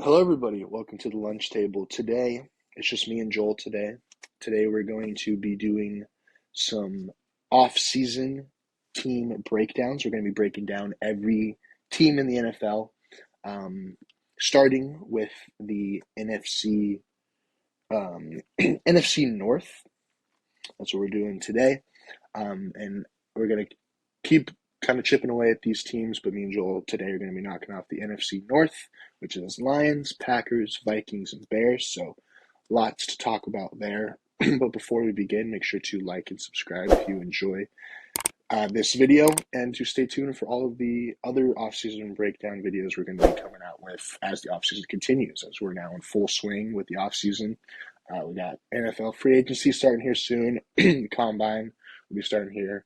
Hello, everybody. Welcome to the lunch table. Today, it's just me and Joel today. Today, we're going to be doing some off-season team breakdowns. We're going to be breaking down every team in the NFL, starting with the NFC, NFC North. That's what we're doing today. And we're going to keep kind of chipping away at these teams, but me and Joel today are going to be knocking off the NFC North, which is Lions, Packers, Vikings, and Bears. So lots to talk about there. But before we begin, make sure to like and subscribe if you enjoy this video, and to stay tuned for all of the other offseason breakdown videos we're going to be coming out with as the offseason continues, as we're now in full swing with the offseason. We got NFL free agency starting here soon. The Combine will be starting here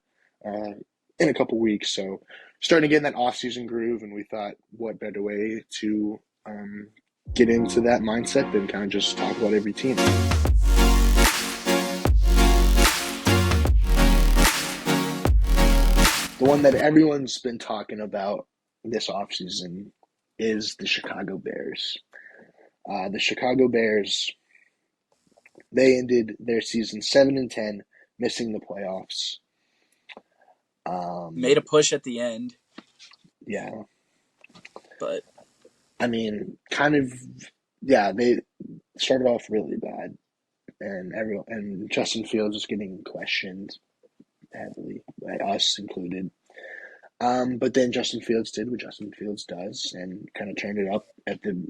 in a couple weeks. So starting to get in that off-season groove, and we thought, what better way to get into that mindset than kind of just talk about every team. The one that everyone's been talking about this offseason is the Chicago Bears. The Chicago Bears, they ended their season 7-10, missing the playoffs. Made a push at the end. Yeah. But I mean, kind of, yeah, they started off really bad. And Justin Fields is getting questioned heavily, by us included. But then Justin Fields did what Justin Fields does and kind of turned it up at the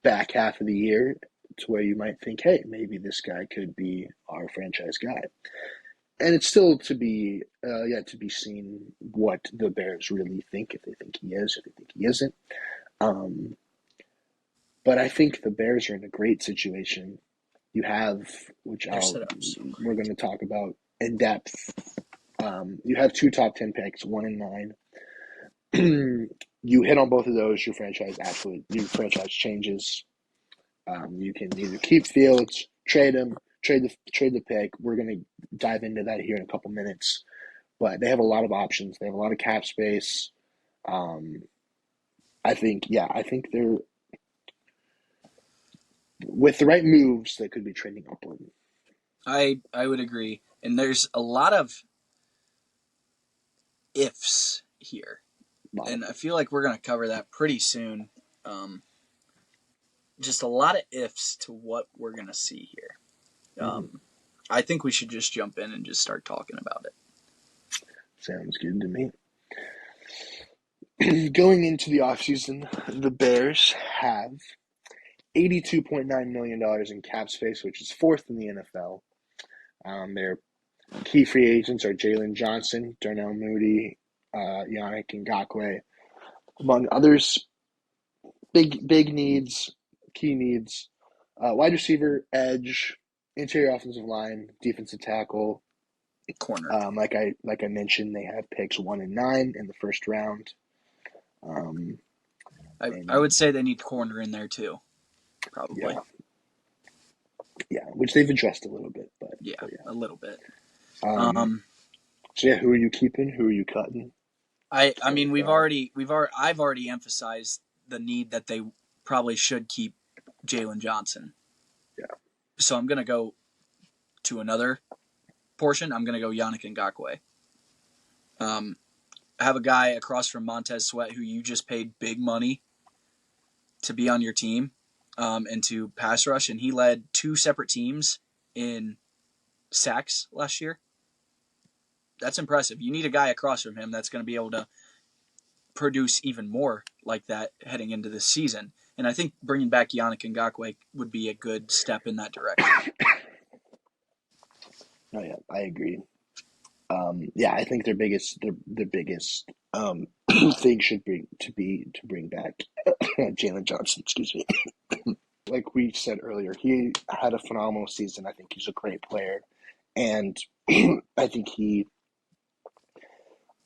back half of the year to where you might think, hey, maybe this guy could be our franchise guy. And it's still to be yet to be seen what the Bears really think, if they think he is, if they think he isn't. But I think the Bears are in a great situation. You have, which we're going to talk about in depth. You have 2 top 10 picks, 1 and 9. You hit on both of those, your franchise changes. You can either keep Fields, trade him, trade the pick. We're going to dive into that here in a couple minutes. But they have a lot of options. They have a lot of cap space. I think they're, with the right moves, they could be trending upward. I would agree. And there's a lot of ifs here. And I feel like we're going to cover that pretty soon. Just a lot of ifs to what we're going to see here. I think we should just jump in and just start talking about it. Sounds good to me. Going into the offseason, the Bears have $82.9 million in cap space, which is 4th in the NFL. Their key free agents are Jalen Johnson, Darnell Mooney, Yannick Ngakoue, among others. Big needs, key needs. Wide receiver, edge, interior offensive line, defensive tackle, corner. Like I mentioned, they have picks 1 and 9 in the first round. I would say they need corner in there too, probably. Yeah, which they've addressed a little bit, but yeah. A little bit. So yeah, who are you keeping? Who are you cutting? I mean, I've already emphasized the need that they probably should keep Jalen Johnson. Yeah. So I'm gonna go to another portion. I'm gonna go Yannick Ngakoue. I have a guy across from Montez Sweat who you just paid big money to be on your team and to pass rush, and he led 2 separate teams in sacks last year. That's impressive. You need a guy across from him that's going to be able to produce even more like that heading into this season. And I think bringing back Yannick Ngakoue would be a good step in that direction. Oh yeah, I agree. I think their biggest thing should be to bring back Jalen Johnson. Excuse me. Like we said earlier, he had a phenomenal season. I think he's a great player, and I think he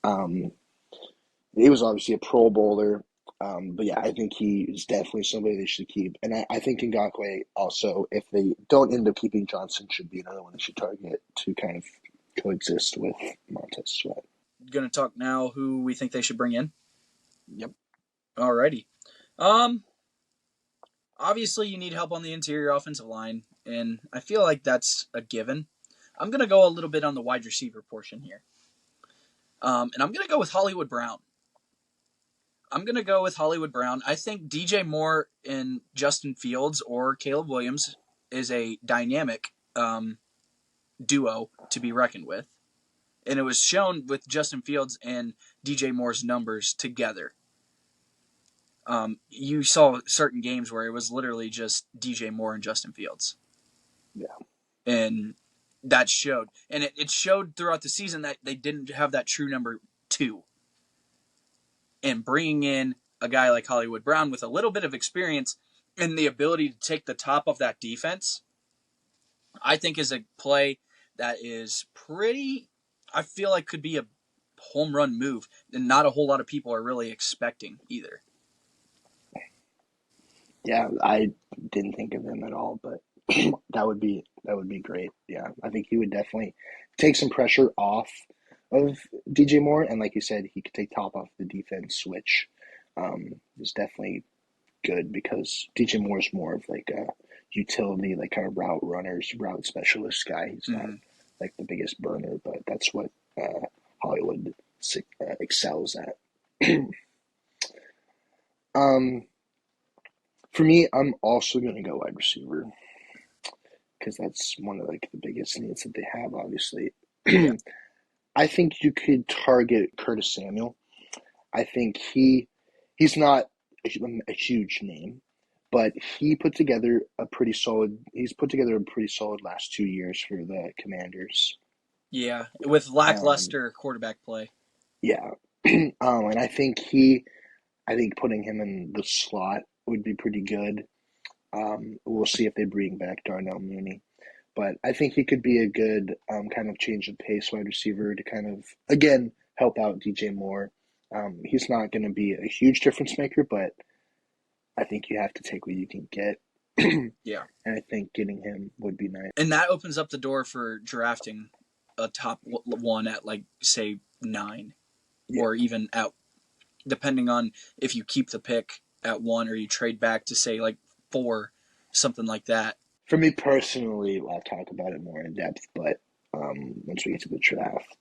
was obviously a Pro Bowler. But yeah, I think he is definitely somebody they should keep. And I think Ngakoue also, if they don't end up keeping Johnson, should be another one they should target to kind of coexist with Montez Sweat. Going to talk now who we think they should bring in? Yep. Alrighty. obviously you need help on the interior offensive line, and I feel like that's a given. I'm going to go a little bit on the wide receiver portion here. And I'm going to go with Hollywood Brown. I think DJ Moore and Justin Fields or Caleb Williams is a dynamic duo to be reckoned with. And it was shown with Justin Fields and DJ Moore's numbers together. You saw certain games where it was literally just DJ Moore and Justin Fields. Yeah. And that showed. And it showed throughout the season that they didn't have that true number 2. And bringing in a guy like Hollywood Brown with a little bit of experience and the ability to take the top of that defense, I think is a play that is pretty, I feel like could be a home run move, and not a whole lot of people are really expecting either. Yeah, I didn't think of him at all, but that would be great. Yeah, I think he would definitely take some pressure off of DJ Moore, and like you said, he could take top off the defense, which is definitely good because DJ Moore is more of like a utility, like kind of route specialist guy. He's not like the biggest burner, but that's what Hollywood excels at. For me, I'm also going to go wide receiver because that's one of like the biggest needs that they have, obviously. Yeah. I think you could target Curtis Samuel. I think he's not a huge name, but he put together a pretty solid. He's put together a pretty solid last 2 years for the Commanders. Yeah, with lackluster quarterback play. Yeah, and I think putting him in the slot would be pretty good. We'll see if they bring back Darnell Mooney. But I think he could be a good kind of change of pace wide receiver to kind of, again, help out DJ Moore. He's not going to be a huge difference maker, but I think you have to take what you can get. Yeah. And I think getting him would be nice. And that opens up the door for drafting a top one at, like, say, 9. Yeah. Or even out, depending on if you keep the pick at 1 or you trade back to, say, like 4, something like that. For me personally, I'll talk about it more in depth, but once we get to the draft,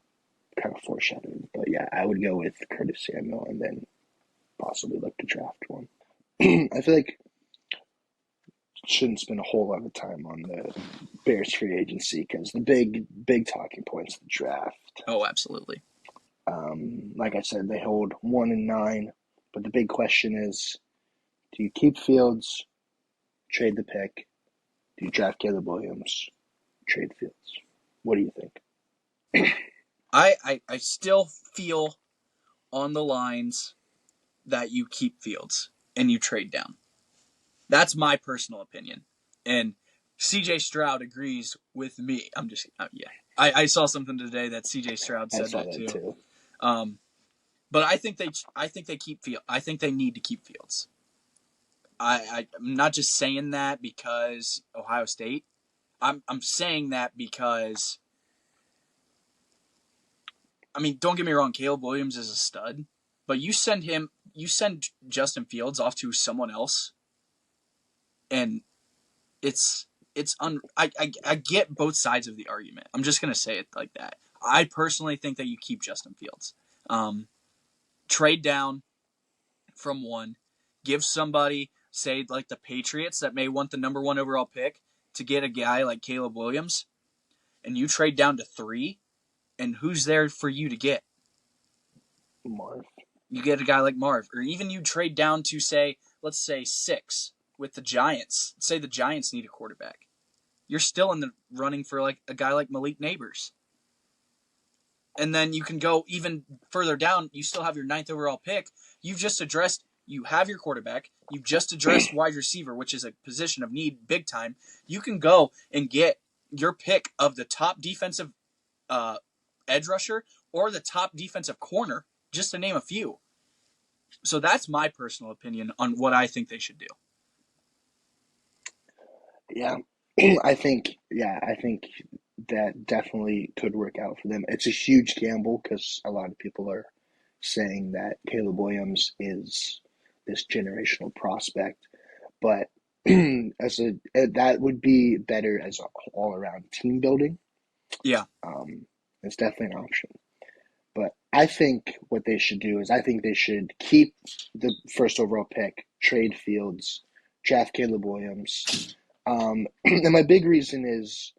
kind of foreshadowed. But yeah, I would go with Curtis Samuel and then possibly look to draft one. I feel like shouldn't spend a whole lot of time on the Bears free agency because the big talking points the draft. Oh, absolutely. Like I said, they hold 1 and 9, but the big question is: do you keep Fields, trade the pick? Do you draft Caleb Williams, trade Fields? What do you think? I still feel on the lines that you keep Fields and you trade down. That's my personal opinion. And CJ Stroud agrees with me. I'm just, yeah. I saw something today that CJ Stroud said that too. But I think they keep Fields. I think they need to keep Fields. I'm not just saying that because Ohio State. I'm saying that because, I mean, don't get me wrong, Caleb Williams is a stud, but you send Justin Fields off to someone else, and I get both sides of the argument. I'm just gonna say it like that. I personally think that you keep Justin Fields. Trade down from 1, give somebody, say like the Patriots that may want the number 1 overall pick to get a guy like Caleb Williams, and you trade down to 3, and who's there for you to get? Marv. You get a guy like Marv, or even you trade down to let's say 6 with the Giants. Say the Giants need a quarterback. You're still in the running for like a guy like Malik Neighbors. And then you can go even further down. You still have your 9th overall pick. You have your quarterback. You've just addressed wide receiver, which is a position of need big time. You can go and get your pick of the top defensive edge rusher or the top defensive corner, just to name a few. So that's my personal opinion on what I think they should do. Yeah, I think that definitely could work out for them. It's a huge gamble because a lot of people are saying that Caleb Williams is this generational prospect, but that would be better as all around team building. Yeah. Um, it's definitely an option. But I think what they should do is I think they should keep the first overall pick, trade Fields, draft Caleb Williams. And my big reason is,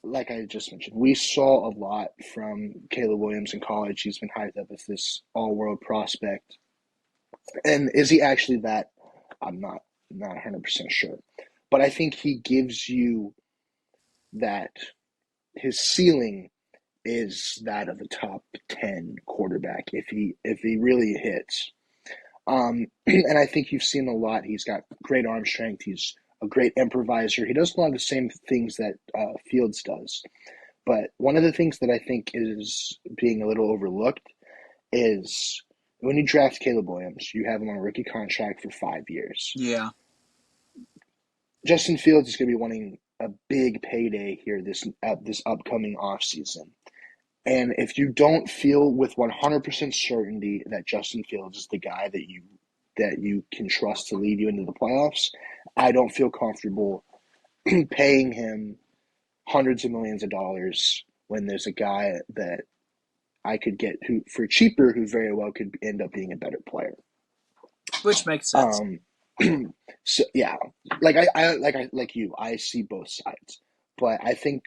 like I just mentioned, we saw a lot from Caleb Williams in college. He's been hyped up as this all-world prospect, and is he actually that? I'm not 100% sure, but I think he gives you that his ceiling is that of a top 10 quarterback if he really hits. And I think you've seen a lot. He's got great arm strength. He's a great improviser. He does a lot of the same things that Fields does. But one of the things that I think is being a little overlooked is when you draft Caleb Williams, you have him on a rookie contract for 5 years. Yeah. Justin Fields is going to be wanting a big payday here this upcoming offseason. And if you don't feel with 100% certainty that Justin Fields is the guy that you can trust to lead you into the playoffs, I don't feel comfortable paying him hundreds of millions of dollars when there's a guy that I could get who for cheaper who very well could end up being a better player. Which makes sense. Um, so yeah, like you, I see both sides, but I think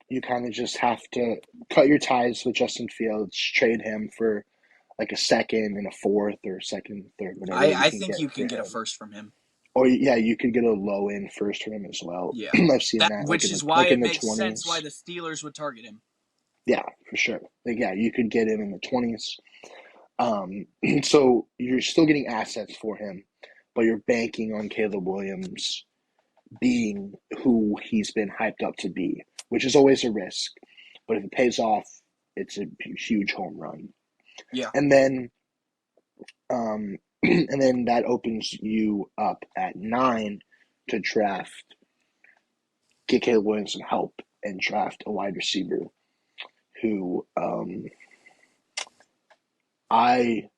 you kind of just have to cut your ties with Justin Fields, trade him for like a second and a fourth or second, third, whatever I, you I can think get you for can get a him. first from him. Or yeah, you could get a low end first for him as well. Yeah. I've seen That that like which in is the why like it in the makes sense why twenties. the Steelers would target him. Yeah, for sure. Like yeah, you could get him in the 20s. Um, so you're still getting assets for him, but you're banking on Caleb Williams being who he's been hyped up to be, which is always a risk. But if it pays off, it's a huge home run. Yeah. And then and then that opens you up at 9 to draft, get Caleb Williams some help and draft a wide receiver who I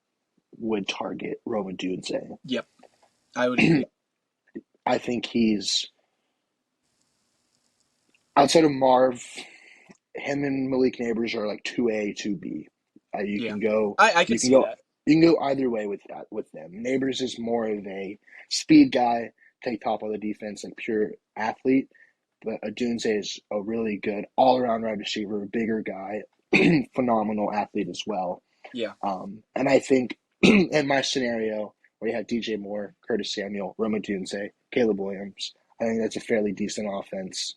would target Roma Dunze. Yep. I would agree. I think he's outside of Marv, him and Malik Neighbors are like 2A, 2B. You Yeah. can go I you could can see go that. you can go either way with that with them. Neighbors is more of a speed guy, take top of the defense, like pure athlete. But Adunze is a really good all around wide receiver, bigger guy, phenomenal athlete as well. Yeah. And I think in my scenario where you have DJ Moore, Curtis Samuel, Roma Dunze, Caleb Williams, I think that's a fairly decent offense.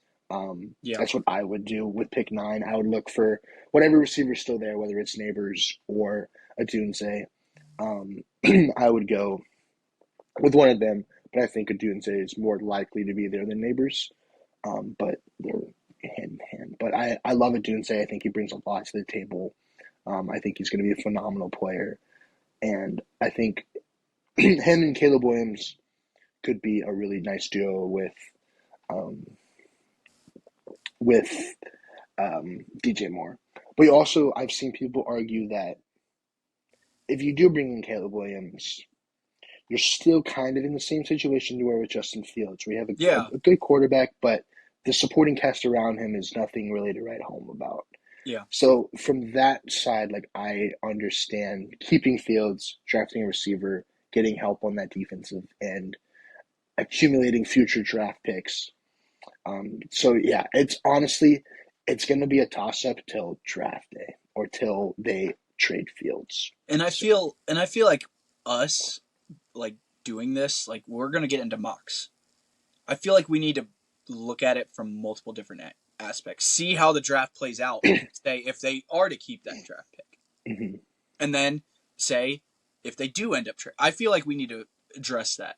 Yeah. That's what I would do with pick 9. I would look for whatever receiver's still there, whether it's Neighbors or Adunze. Um, I would go with one of them, but I think Adunze is more likely to be there than Neighbors. But they're hand in hand. But I love Adunze. I think he brings a lot to the table. I think he's going to be a phenomenal player. And I think him and Caleb Williams could be a really nice duo um, with DJ Moore. But also, I've seen people argue that if you do bring in Caleb Williams, you're still kind of in the same situation you were with Justin Fields, where you have Yeah. a good quarterback, but the supporting cast around him is nothing really to write home about. Yeah. So from that side, like I understand keeping Fields, drafting a receiver, getting help on that defensive end, accumulating future draft picks. So yeah, it's honestly it's going to be a toss up till draft day or till they trade Fields. So And I feel like us like doing this, like we're gonna get into mocks. I feel like we need to look at it from multiple different aspects. See how the draft plays out. Say if they are to keep that draft pick, mhm. and then say if they do end up I feel like we need to address that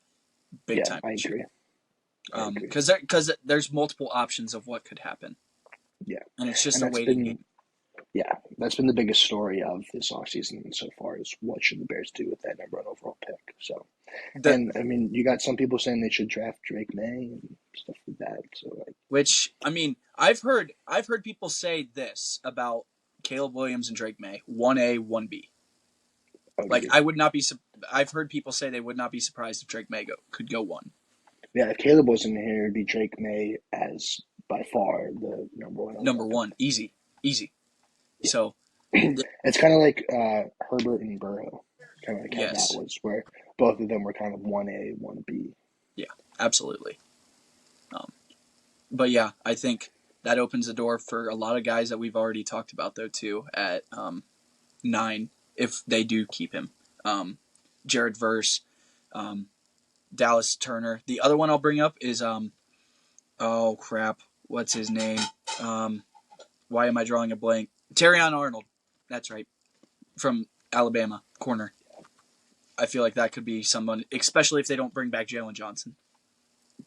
big Yeah, time I this year. agree. I agree. Because there's multiple options of what could happen, Yeah, and it's just and a waiting game. that's been the biggest story of this offseason so far is what should the Bears do with that number one overall pick. So, The and I mean, you got some people saying they should draft Drake May and stuff like that. So, like, which I mean, I've heard people say this about Caleb Williams and Drake May, 1A, 1B. Like Agreed. I would not be. I've heard people say they would not be surprised if Drake May could go one. Yeah, if Caleb wasn't here, it'd be Drake May as by far the number one Number overall pick. one, easy, easy. So It's kind of like Herbert and Burrow, kind of like how that yes, was, where both of them were kind of 1A, 1B. yeah, absolutely. Um, but yeah, I think that opens the door for a lot of guys that we've already talked about though too at 9 if they do keep him. Jared Verse, um, Dallas Turner. The other one I'll bring up is oh crap, what's his name? Um, why am I drawing a blank? Terrion Arnold. That's right, from Alabama corner. I feel like that could be someone, especially if they don't bring back Jalen Johnson.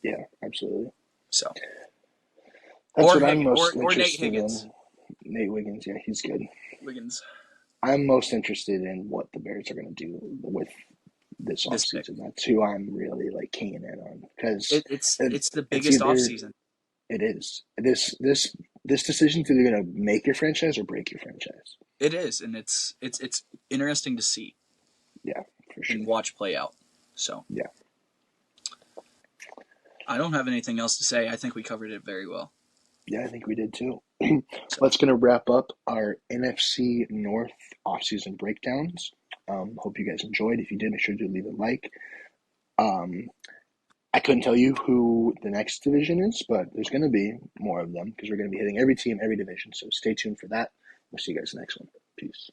Yeah, absolutely. So That's what I'm most Or Nate interested Higgins. in. Nate Wiggins, yeah, he's good. Wiggins. I'm most interested in what the Bears are going to do with this This pick. offseason. That's who I'm really like keying in on because It's the it's biggest either offseason. it is this decision's either going to make your franchise or break your franchise. It is, and it's interesting to see Yeah, for sure. and watch play out. So Yeah, I don't have anything else to say. I think we covered it very well. yeah, I think we did too. So Let's gonna wrap up our NFC North offseason breakdowns. Hope you guys enjoyed. If you did, make sure to leave a like. Um, I couldn't tell you who the next division is, but there's going to be more of them because we're going to be hitting every team, every division. So stay tuned for that. We'll see you guys next one. Peace.